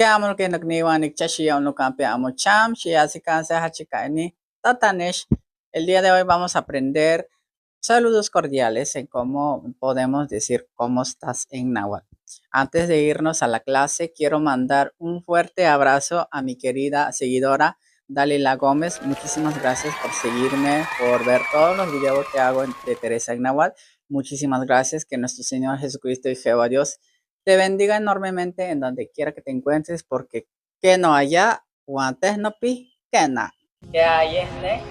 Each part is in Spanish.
Amo que Nokniwanik Chashi no Campe Amo Cham, Shiasikanse Hachikaini, Tatanesh. El día de hoy vamos a aprender saludos cordiales en cómo podemos decir cómo estás en náhuatl. Antes de irnos a la clase, quiero mandar un fuerte abrazo a mi querida seguidora Dalila Gómez. Muchísimas gracias por seguirme, por ver todos los videos que hago de Teresa en náhuatl. Muchísimas gracias. Que nuestro Señor Jesucristo y Jehová Dios te bendiga enormemente en donde quiera que te encuentres, porque que no haya, guantes no pi, que na. Que hay en ne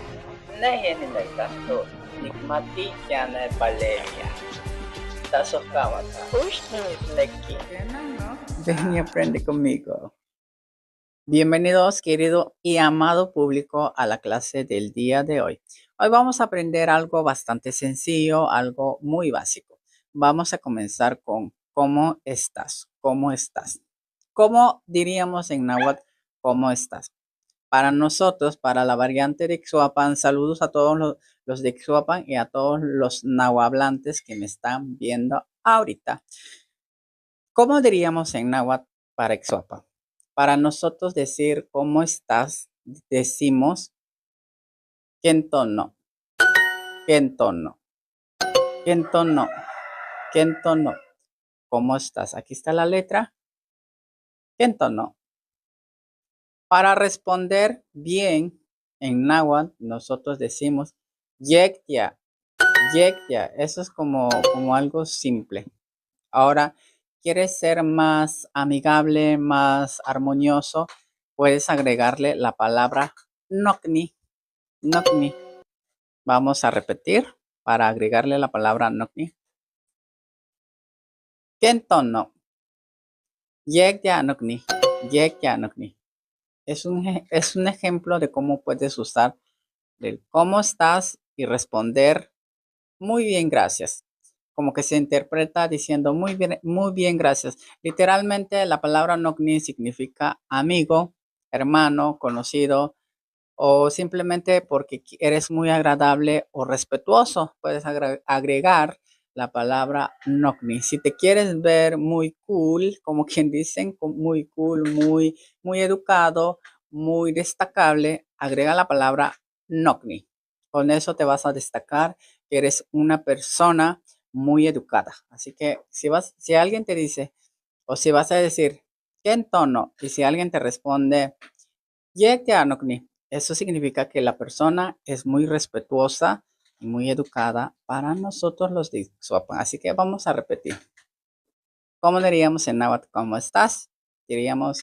tanto, nikmati ya ne paleya. Tasos kamata. Neki. Ven y aprende conmigo. Bienvenidos, querido y amado público, a la clase del día de hoy. Hoy vamos a aprender algo bastante sencillo, algo muy básico. Vamos a comenzar con ¿cómo estás? ¿Cómo estás? ¿Cómo diríamos en náhuatl cómo estás? Para nosotros, para la variante de Ixhuapan, saludos a todos los de Ixhuapan y a todos los nahuablantes que me están viendo ahorita. ¿Cómo diríamos en náhuatl para Ixhuapan? Para nosotros decir ¿cómo estás? Decimos kentono, kentono, kentono, kentono. ¿Cómo estás? Aquí está la letra kentono. Para responder bien en náhuatl, nosotros decimos yektia, yektia. Eso es como algo simple. Ahora, ¿quieres ser más amigable, más armonioso? Puedes agregarle la palabra nokni, nokni. Vamos a repetir para agregarle la palabra nokni. Kentono, yektia nokni, yektia nokni. Es un ejemplo de cómo puedes usar el cómo estás y responder muy bien, gracias. Como que se interpreta diciendo muy bien, gracias. Literalmente la palabra nokni significa amigo, hermano, conocido o simplemente porque eres muy agradable o respetuoso. Puedes agregar la palabra nokni. Si te quieres ver muy cool, como quien dicen, muy cool, muy educado, muy destacable, agrega la palabra nokni. Con eso te vas a destacar que eres una persona muy educada. Así que si alguien te dice, o si vas a decir, ¿qué en tono? Y si alguien te responde, nokni, eso significa que la persona es muy respetuosa y muy educada para nosotros los de Ixhuapan. Así que vamos a repetir. ¿Cómo diríamos en náhuatl? ¿Cómo estás? Diríamos